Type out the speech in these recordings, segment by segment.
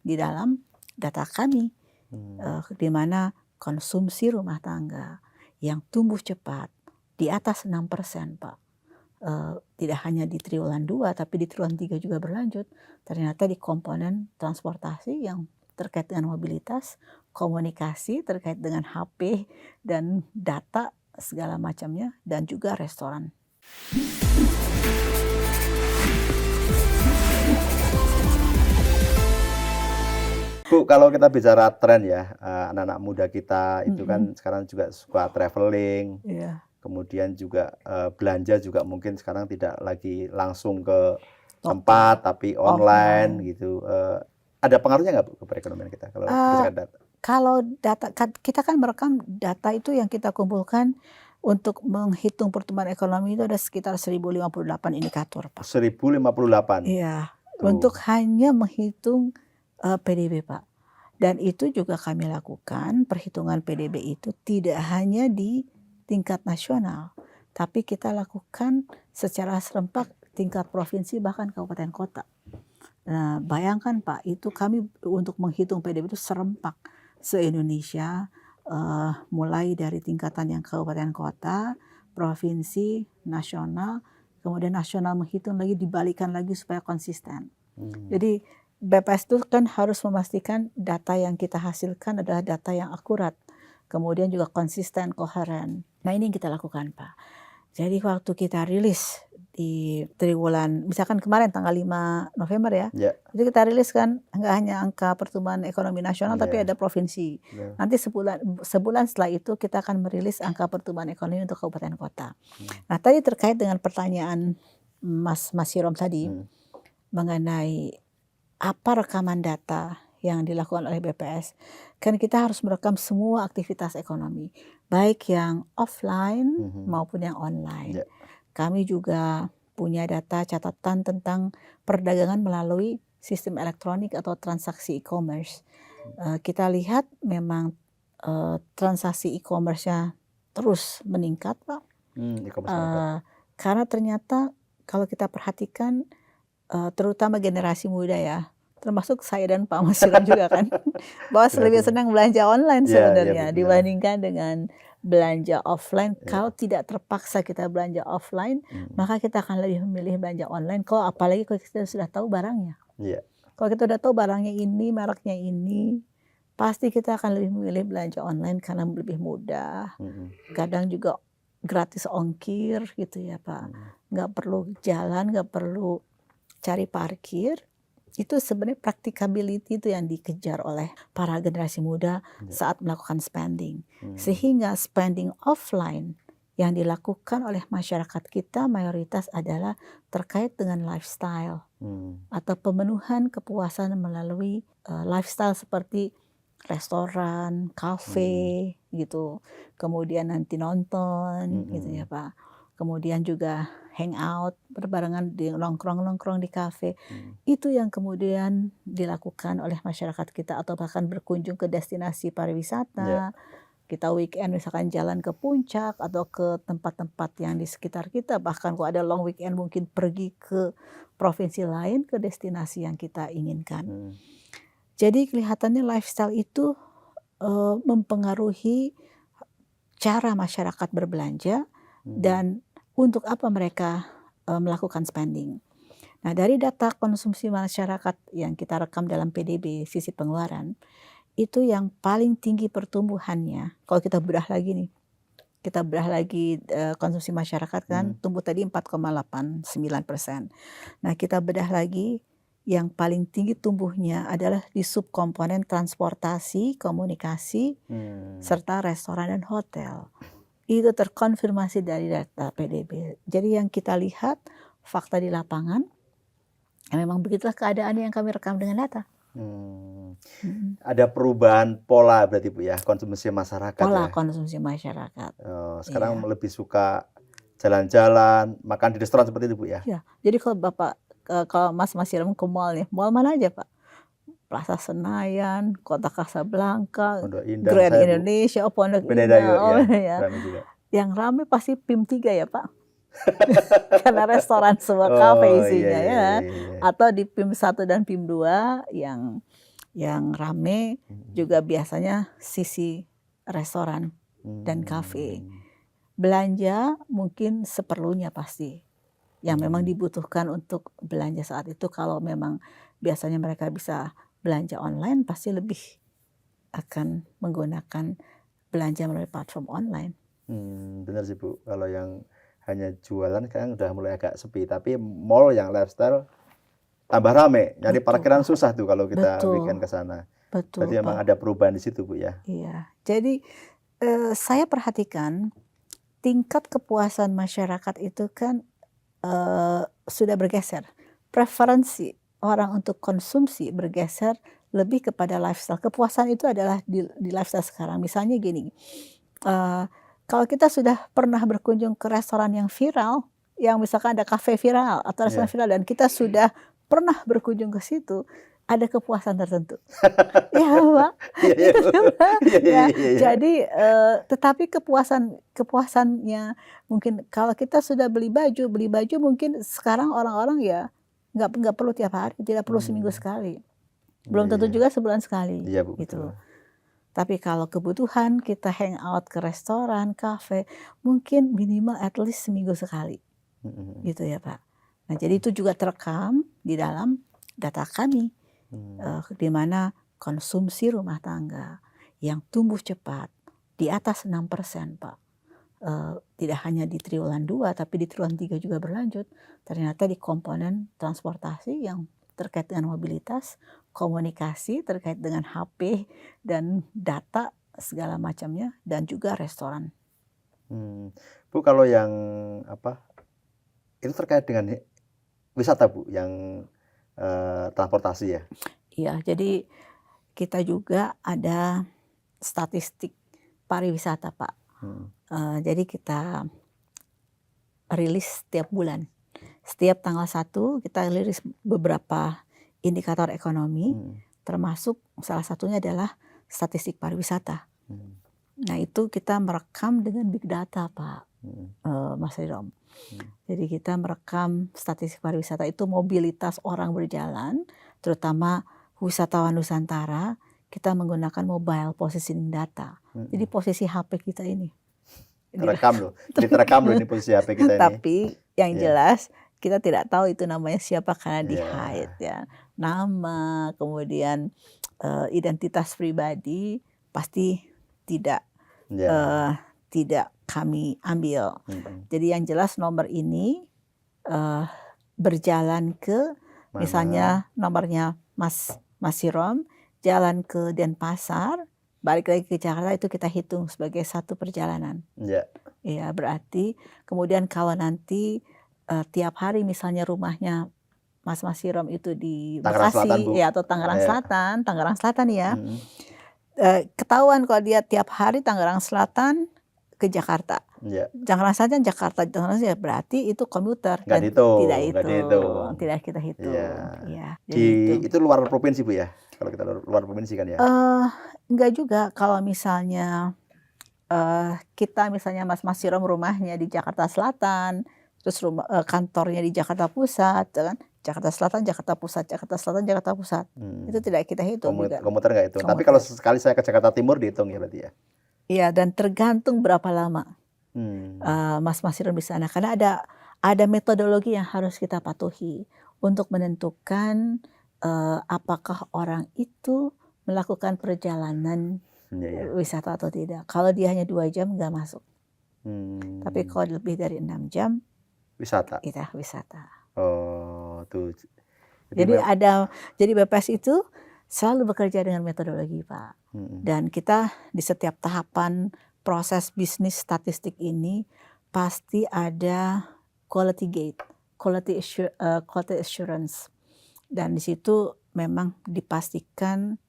di dalam data kami, di mana konsumsi rumah tangga yang tumbuh cepat di atas 6%, Pak. Tidak hanya di triwulan 2 tapi di triwulan 3 juga berlanjut. Ternyata di komponen transportasi yang terkait dengan mobilitas, komunikasi terkait dengan HP dan data segala macamnya, dan juga restoran. Bu, kalau kita bicara tren ya, anak-anak muda kita itu kan sekarang juga suka traveling, kemudian juga belanja juga mungkin sekarang tidak lagi langsung ke tempat tapi online gitu. Ada pengaruhnya nggak Bu ke perekonomian kita kalau berdasarkan data? Kalau data, kita kan merekam data itu yang kita kumpulkan untuk menghitung pertumbuhan ekonomi itu ada sekitar 1058 indikator, Pak. 1058. Iya, untuk hanya menghitung PDB, Pak. Dan itu juga kami lakukan, perhitungan PDB itu tidak hanya di tingkat nasional, tapi kita lakukan secara serempak tingkat provinsi bahkan kabupaten kota. Nah, bayangkan Pak, itu kami untuk menghitung PDB itu serempak se-Indonesia, mulai dari tingkatan yang kabupaten kota, provinsi, nasional, kemudian nasional menghitung lagi, dibalikan lagi supaya konsisten. Jadi BPS itu kan harus memastikan data yang kita hasilkan adalah data yang akurat, kemudian juga konsisten, koheren. Nah, ini yang kita lakukan, Pak. Jadi waktu kita rilis di triwulan, misalkan kemarin tanggal 5 November ya, itu kita rilis kan nggak hanya angka pertumbuhan ekonomi nasional, tapi ada provinsi. Nanti sebulan setelah itu kita akan merilis angka pertumbuhan ekonomi untuk kabupaten kota. Nah, tadi terkait dengan pertanyaan Mas Hirom tadi mengenai apa rekaman data yang dilakukan oleh BPS, kan kita harus merekam semua aktivitas ekonomi, baik yang offline maupun yang online. Kami juga punya data catatan tentang perdagangan melalui sistem elektronik atau transaksi e-commerce. Kita lihat memang transaksi e-commerce-nya terus meningkat, Pak. Karena ternyata kalau kita perhatikan, terutama generasi muda ya, termasuk saya dan Pak Mas Hirom juga kan, bahwa lebih senang belanja online sebenarnya dibandingkan dengan belanja offline. Kalau tidak terpaksa kita belanja offline, maka kita akan lebih memilih belanja online. Kalau apalagi kalau kita sudah tahu barangnya. Kalau kita sudah tahu barangnya ini, mereknya ini, pasti kita akan lebih memilih belanja online karena lebih mudah. Kadang juga gratis ongkir gitu ya Pak. Nggak perlu jalan, nggak perlu cari parkir. Itu sebenarnya practicability itu yang dikejar oleh para generasi muda saat melakukan spending. Sehingga spending offline yang dilakukan oleh masyarakat kita mayoritas adalah terkait dengan lifestyle atau pemenuhan kepuasan melalui lifestyle seperti restoran, kafe gitu. Kemudian nanti nonton gitu ya Pak. Kemudian juga hangout, berbarengan di nongkrong-nongkrong di kafe. Itu yang kemudian dilakukan oleh masyarakat kita, atau bahkan berkunjung ke destinasi pariwisata. Kita weekend misalkan jalan ke puncak atau ke tempat-tempat yang di sekitar kita. Bahkan kalau ada long weekend mungkin pergi ke provinsi lain, ke destinasi yang kita inginkan. Jadi kelihatannya lifestyle itu mempengaruhi cara masyarakat berbelanja dan untuk apa mereka melakukan spending. Nah, dari data konsumsi masyarakat yang kita rekam dalam PDB sisi pengeluaran, itu yang paling tinggi pertumbuhannya. Kalau kita bedah lagi nih, konsumsi masyarakat kan tumbuh tadi 4,89%. Nah, kita bedah lagi, yang paling tinggi tumbuhnya adalah di subkomponen transportasi, komunikasi, serta restoran dan hotel. Itu terkonfirmasi dari data PDB. Jadi yang kita lihat fakta di lapangan, memang begitulah keadaan yang kami rekam dengan data. Ada perubahan pola berarti Bu ya, konsumsi masyarakat. Pola konsumsi masyarakat. Sekarang lebih suka jalan-jalan, makan di restoran seperti itu Bu ya? Ya, jadi kalau Mas Hirom ke mall nih, mall mana aja Pak? Plaza Senayan, Kota Kasablanka, Grand Indonesia, Pondok Indah, yang ramai pasti PIM 3 ya Pak. Karena restoran semua kafe isinya ya. Atau di PIM 1 dan PIM 2 yang Yang rame juga biasanya sisi restoran dan kafe. Belanja mungkin seperlunya pasti. Yang memang dibutuhkan untuk belanja saat itu, kalau memang biasanya mereka bisa belanja online, pasti lebih akan menggunakan belanja melalui platform online. Benar sih Bu, kalau yang hanya jualan sekarang udah mulai agak sepi, tapi mall yang lifestyle tambah rame, nyari parkiran susah tuh kalau kita weekend ke sana. Berarti memang ada perubahan di situ Bu ya. Iya, jadi saya perhatikan tingkat kepuasan masyarakat itu kan sudah bergeser. Preferensi orang untuk konsumsi bergeser lebih kepada lifestyle. Kepuasan itu adalah di lifestyle sekarang. Misalnya gini, kalau kita sudah pernah berkunjung ke restoran yang viral, yang misalkan ada kafe viral atau restoran viral, dan kita sudah pernah berkunjung ke situ, ada kepuasan tertentu. Ya Pak, jadi tetapi kepuasannya mungkin kalau kita sudah beli baju mungkin sekarang orang-orang ya nggak perlu tiap hari, tidak perlu seminggu sekali, belum tentu juga sebulan sekali, gitu. Tapi kalau kebutuhan kita hangout ke restoran, kafe, mungkin minimal at least seminggu sekali, gitu ya Pak. Nah jadi itu juga terekam di dalam data kami, di mana konsumsi rumah tangga yang tumbuh cepat di atas 6% Pak. Tidak hanya di triwulan 2 tapi di triwulan 3 juga berlanjut. Ternyata di komponen transportasi yang terkait dengan mobilitas, komunikasi terkait dengan HP dan data segala macamnya, dan juga restoran. Bu, kalau yang itu terkait dengan wisata Bu, yang transportasi ya? Iya, jadi kita juga ada statistik pariwisata Pak. Jadi kita rilis setiap bulan. Setiap tanggal 1 kita rilis beberapa indikator ekonomi, termasuk salah satunya adalah statistik pariwisata. Nah itu kita merekam dengan big data Pak, Mas Ridom. Jadi kita merekam statistik pariwisata itu mobilitas orang berjalan, terutama wisatawan Nusantara, kita menggunakan mobile positioning data. Jadi posisi HP kita ini terekam loh, ini terekam loh ini posisi HP kita ini. Tapi yang jelas kita tidak tahu itu namanya siapa karena di hide ya. Nama, kemudian identitas pribadi pasti tidak kami ambil. Jadi yang jelas nomor ini berjalan ke misalnya nomornya Mas Sirom, jalan ke Denpasar, balik lagi ke Jakarta, itu kita hitung sebagai satu perjalanan. Ya, berarti kemudian kalau nanti tiap hari misalnya rumahnya Mas Sirom itu di Bekasi ya, atau Tangerang Selatan ya. Ketahuan kalau dia tiap hari Tangerang Selatan ke Jakarta. Tangerang Selatan Jakarta, berarti itu komuter dan tidak kita hitung. Ya, itu luar provinsi Bu ya? Kalau kita luar provinsi kan ya? Enggak juga. Kalau misalnya kita misalnya Mas Sirom rumahnya di Jakarta Selatan, terus kantornya di Jakarta Pusat, kan? Jakarta Selatan, Jakarta Pusat, Jakarta Selatan, Jakarta Pusat. Itu tidak kita hitung juga. Komuter nggak hitung. Tapi kalau sekali saya ke Jakarta Timur dihitung ya berarti ya? Iya, dan tergantung berapa lama Mas Sirom di sana. Karena ada metodologi yang harus kita patuhi untuk menentukan apakah orang itu melakukan perjalanan wisata atau tidak. Kalau dia hanya 2 jam nggak masuk. Tapi kalau lebih dari 6 jam wisata. Kita wisata. Oh, tuh. Jadi BPS itu selalu bekerja dengan metodologi Pak. Dan kita di setiap tahapan proses bisnis statistik ini pasti ada quality gate, quality assurance. Dan di situ memang dipastikan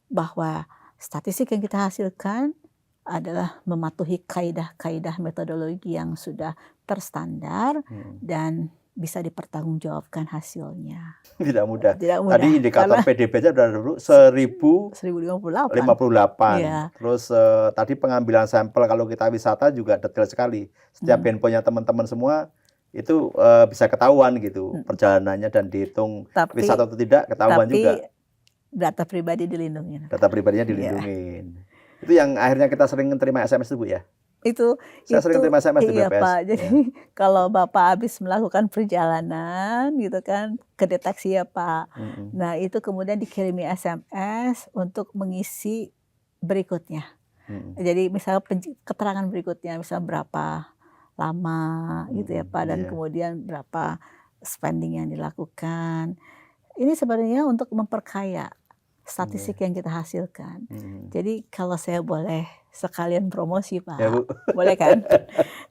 bahwa statistik yang kita hasilkan adalah mematuhi kaidah-kaidah metodologi yang sudah terstandar dan bisa dipertanggungjawabkan hasilnya. Tidak mudah. Tadi indikator PDB-nya sudah 1058. Terus tadi pengambilan sampel kalau kita wisata juga detail sekali. Setiap handphonenya teman-teman semua itu bisa ketahuan gitu perjalanannya dan dihitung wisata atau tidak ketahuan juga. data pribadi dilindungi. Data pribadinya dilindungi. Itu yang akhirnya kita sering terima SMS itu Bu ya? Saya sering terima SMS di Iya BPS. Pak, jadi kalau Bapak habis melakukan perjalanan gitu kan, kedeteksi ya Pak. Nah itu kemudian dikirimi SMS untuk mengisi berikutnya. Jadi misalnya keterangan berikutnya, misalnya berapa lama gitu ya Pak, dan kemudian berapa spending yang dilakukan. Ini sebenarnya untuk memperkaya statistik yang kita hasilkan. Jadi kalau saya boleh sekalian promosi Pak, ya, Bu. boleh kan?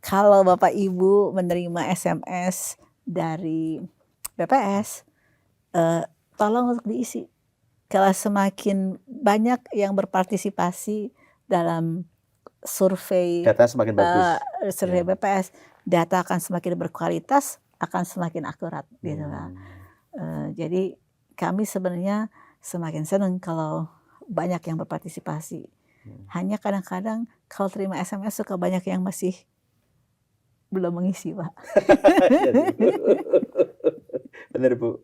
Kalau Bapak Ibu menerima SMS dari BPS, tolong untuk diisi. Kalau semakin banyak yang berpartisipasi dalam survei, data semakin bagus. Survei BPS, data akan semakin berkualitas, akan semakin akurat gitu lah. Jadi kami sebenarnya semakin senang kalau banyak yang berpartisipasi. Hanya kadang-kadang kalau terima SMS suka banyak yang masih belum mengisi Pak. Benar Bu.